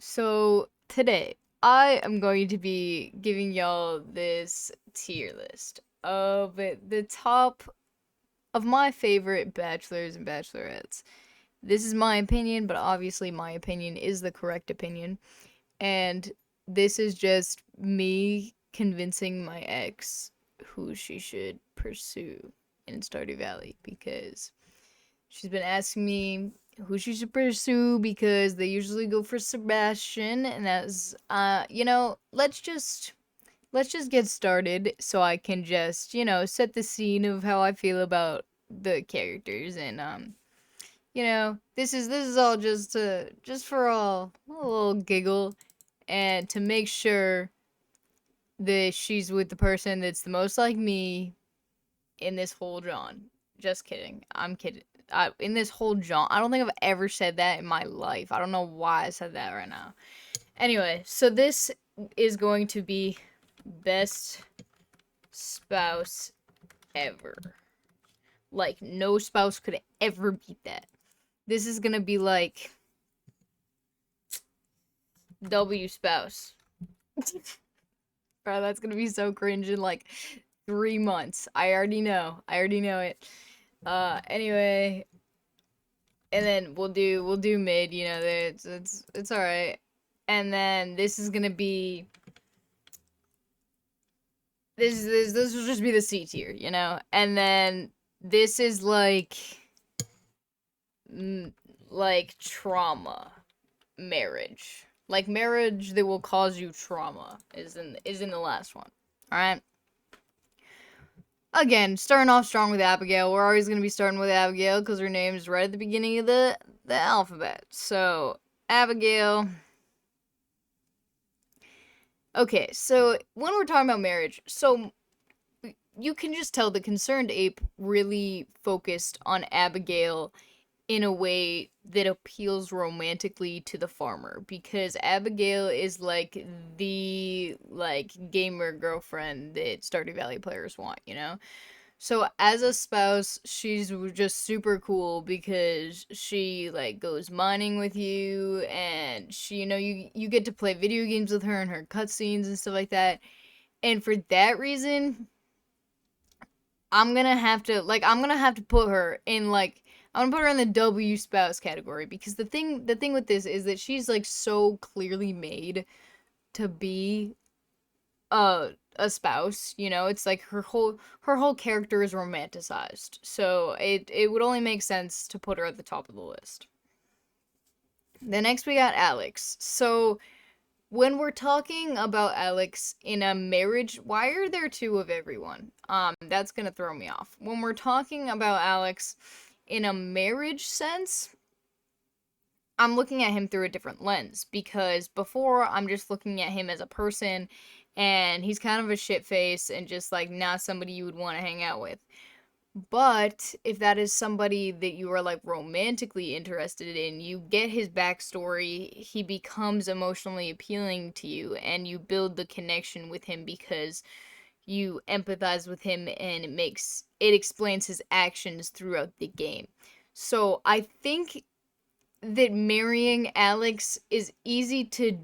So today I am going to be giving y'all this tier list of the top of my favorite bachelors and bachelorettes. This is my opinion, but obviously my opinion is the correct opinion. And this is just me convincing my ex who she should pursue in Stardew Valley because she's been asking me who she should pursue because they usually go for Sebastian, and as let's just get started so I can just, set the scene of how I feel about the characters and this is all just for a little giggle and to make sure that she's with the person that's the most like me in this whole John. Just kidding. I'm kidding. In this whole John, I don't think I've ever said that in my life. I don't know why I said that right now. Anyway, so this is going to be best spouse ever. Like, no spouse could ever beat that. This is gonna be like W spouse. Bro, that's gonna be so cringe in like 3 months. I already know. I already know it. Anyway, and then we'll do mid. It's all right. And then this is gonna be this will just be the C tier, and then this is like trauma marriage, like marriage that will cause you trauma is in the last one. All right. Again, starting off strong with Abigail. We're always gonna be starting with Abigail because her name is right at the beginning of the alphabet. So Abigail. Okay, so when we're talking about marriage, so you can just tell the concerned ape really focused on Abigail in a way that appeals romantically to the farmer because Abigail is like the gamer girlfriend that Stardew Valley players want. So as a spouse, she's just super cool because she like goes mining with you and she you get to play video games with her and her cutscenes and stuff like that. And for that reason, I'm gonna have to put her in I'm gonna put her in the W spouse category because the thing with this is that she's like so clearly made to be a spouse. It's like her whole character is romanticized, so it would only make sense to put her at the top of the list. The next we got Alex. So when we're talking about Alex in a marriage, why are there two of everyone? That's gonna throw me off. When we're talking about Alex in a marriage sense, I'm looking at him through a different lens because before I'm just looking at him as a person and he's kind of a shit face and just like not somebody you would want to hang out with. But if that is somebody that you are like romantically interested in, you get his backstory, he becomes emotionally appealing to you, and you build the connection with him because you empathize with him and it explains his actions throughout the game. So I think that marrying Alex is easy to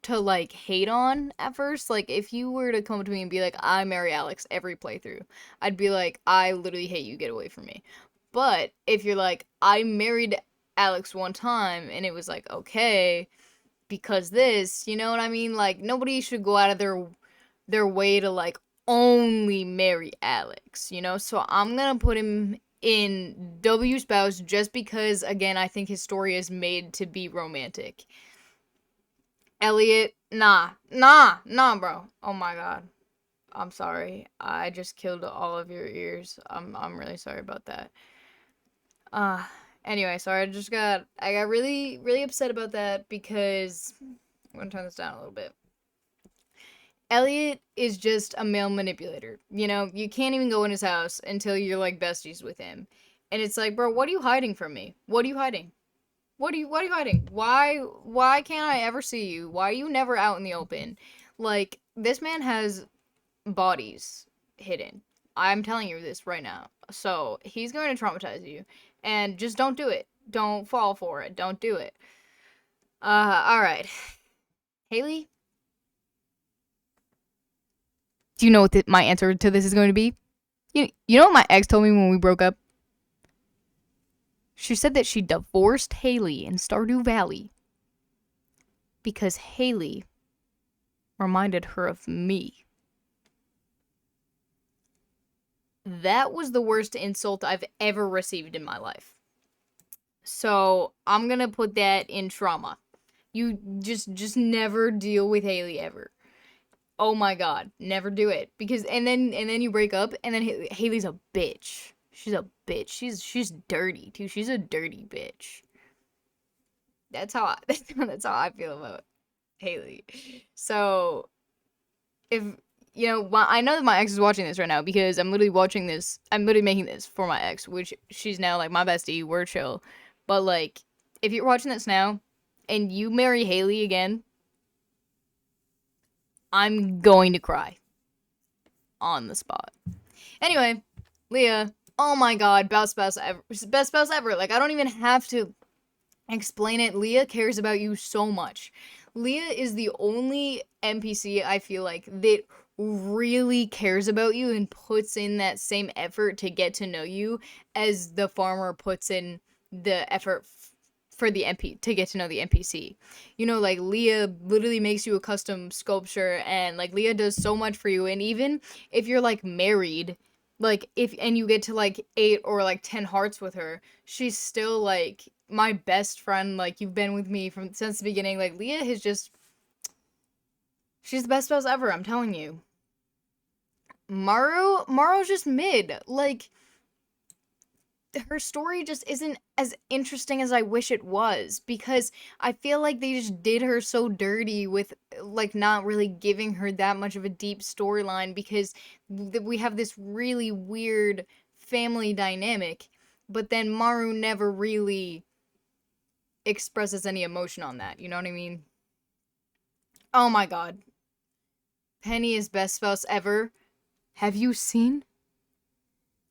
like hate on at first. Like if you were to come to me and be like, I marry Alex every playthrough, I'd be like, I literally hate you, get away from me. But if you're like, I married Alex one time and it was like, okay, because this, you know what I mean? Like nobody should go out of their way to like only marry Alex. So I'm gonna put him in W spouse just because again I think his story is made to be romantic. Elliot, nah, bro. Oh my god. I'm sorry. I just killed all of your ears. I'm really sorry about that. Uh anyway, sorry. I got really really upset about that because I'm going to turn this down a little bit. Elliot is just a male manipulator. You can't even go in his house until you're like besties with him. And it's like, bro, what are you hiding from me? What are you hiding? What are you hiding? Why can't I ever see you? Why are you never out in the open? Like, this man has bodies hidden. I'm telling you this right now. So, he's going to traumatize you. And just don't do it. Don't fall for it. Don't do it. Alright. Haley, do you know what my answer to this is going to be? You know what my ex told me when we broke up? She said that she divorced Haley in Stardew Valley because Haley reminded her of me. That was the worst insult I've ever received in my life. So I'm gonna put that in trauma. You just never deal with Haley ever. Oh my god, never do it because and then you break up and then Haley's a bitch. She's a bitch. She's dirty too. She's a dirty bitch. That's how I, that's how I feel about Haley. So if I know that my ex is watching this right now because I'm literally watching this. I'm literally making this for my ex, which she's now like my bestie. We're chill, but like if you're watching this now and you marry Haley again, I'm going to cry on the spot. Anyway, Leah, oh my god, best spouse ever. Best spouse ever. Like, I don't even have to explain it. Leah cares about you so much. Leah is the only NPC I feel like that really cares about you and puts in that same effort to get to know you as the farmer puts in the effort for the MP to get to know the NPC. Like Leah literally makes you a custom sculpture and like Leah does so much for you, and even if you're like married, like if and you get to like 8 or like 10 hearts with her, she's still like my best friend. Like you've been with me from since the beginning. Like Leah has just she's the best spouse ever, I'm telling you. Maru's just mid. Like her story just isn't as interesting as I wish it was because I feel like they just did her so dirty with like not really giving her that much of a deep storyline because we have this really weird family dynamic, but then Maru never really expresses any emotion on that. You know what I mean? Oh my god. Penny is best spouse ever. Have you seen?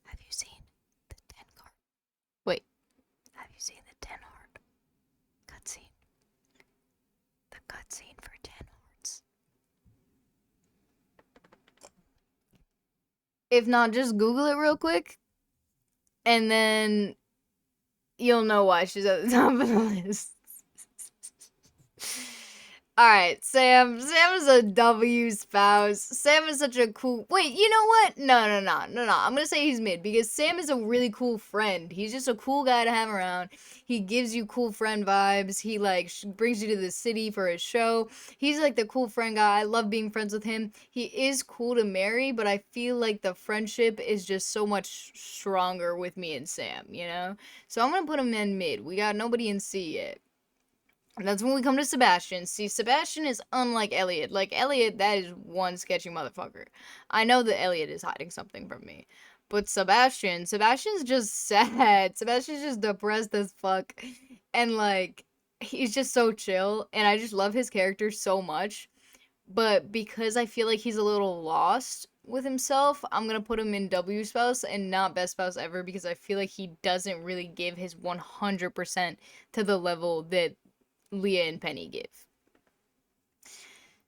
Have you seen the 10 card? Wait. Have you seen the 10 heart cutscene? The cutscene for 10 hearts. If not, just Google it real quick. And then you'll know why she's at the top of the list. Alright, Sam. Sam is a W spouse. Sam is such a cool. Wait, you know what? No. I'm gonna say he's mid because Sam is a really cool friend. He's just a cool guy to have around. He gives you cool friend vibes. He like brings you to the city for his show. He's like the cool friend guy. I love being friends with him. He is cool to marry, but I feel like the friendship is just so much stronger with me and Sam, you know? So I'm gonna put him in mid. We got nobody in C yet. And that's when we come to Sebastian. See, Sebastian is unlike Elliot. Like, Elliot, that is one sketchy motherfucker. I know that Elliot is hiding something from me. But Sebastian's just sad. Sebastian's just depressed as fuck. And, like, he's just so chill. And I just love his character so much. But because I feel like he's a little lost with himself, I'm gonna put him in W spouse and not best spouse ever because I feel like he doesn't really give his 100% to the level that Leah and Penny give.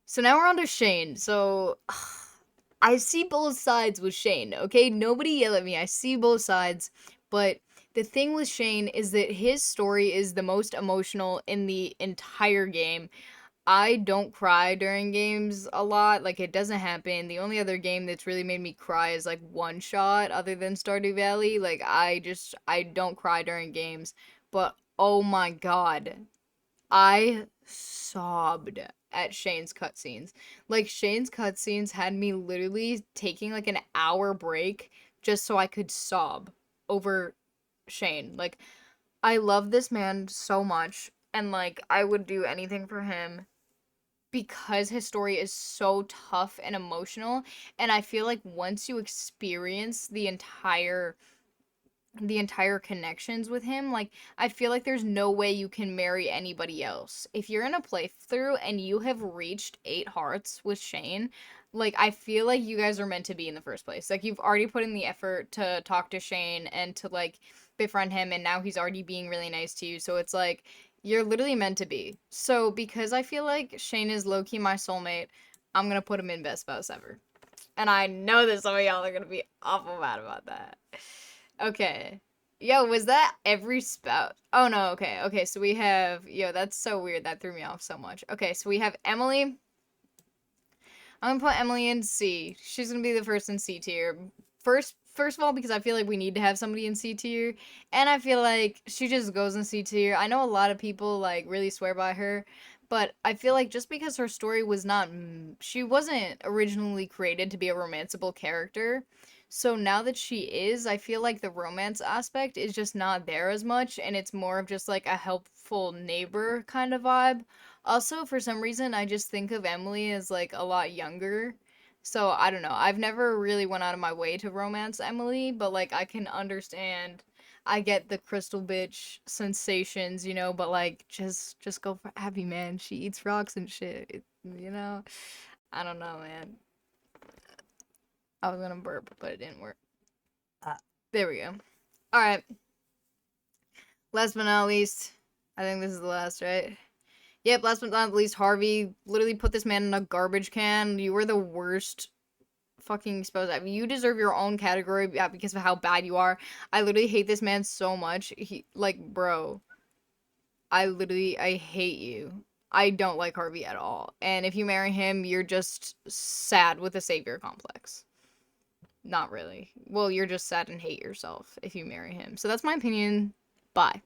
So now we're on to Shane. So I see both sides with Shane, okay? Nobody yell at me. I see both sides. But the thing with Shane is that his story is the most emotional in the entire game. I don't cry during games a lot. Like, it doesn't happen. The only other game that's really made me cry is, like, One Shot other than Stardew Valley. Like, I don't cry during games. But, oh my god. I sobbed at Shane's cutscenes. Like, Shane's cutscenes had me literally taking, like, an hour break just so I could sob over Shane. Like, I love this man so much, and, like, I would do anything for him because his story is so tough and emotional, and I feel like once you experience the entire connections with him, like, I feel like there's no way you can marry anybody else. If you're in a playthrough and you have reached 8 hearts with Shane, like, I feel like you guys are meant to be in the first place. Like, you've already put in the effort to talk to Shane and to, like, befriend him, and now he's already being really nice to you. So it's like, You're literally meant to be. So because I feel like Shane is low-key my soulmate, I'm gonna put him in best spouse ever. And I know that some of y'all are gonna be awful mad about that. Okay. Yo, was that every spout? Oh no, okay. Okay, so we have, yo, that's so weird. That threw me off so much. Okay, so we have Emily. I'm gonna put Emily in C. She's gonna be the first in C tier. First of all, because I feel like we need to have somebody in C tier, and I feel like she just goes in C tier. I know a lot of people like really swear by her, but I feel like just because her story was not, she wasn't originally created to be a romanceable character. So now that she is, I feel like the romance aspect is just not there as much, and it's more of just like a helpful neighbor kind of vibe. Also, for some reason, I just think of Emily as like a lot younger. So I don't know. I've never really went out of my way to romance Emily, but like I can understand. I get the crystal bitch sensations, but like just go for Abby, man. She eats rocks and shit. You know? I don't know, man. I was gonna burp, but it didn't work. There we go. All right. Last but not least, I think this is the last, right? Yep, last but not least, Harvey literally put this man in a garbage can. You were the worst fucking exposed. I mean, you deserve your own category because of how bad you are. I literally hate this man so much. Bro, I hate you. I don't like Harvey at all. And if you marry him, you're just sad with a savior complex. Not really. Well, you're just sad and hate yourself if you marry him. So that's my opinion. Bye.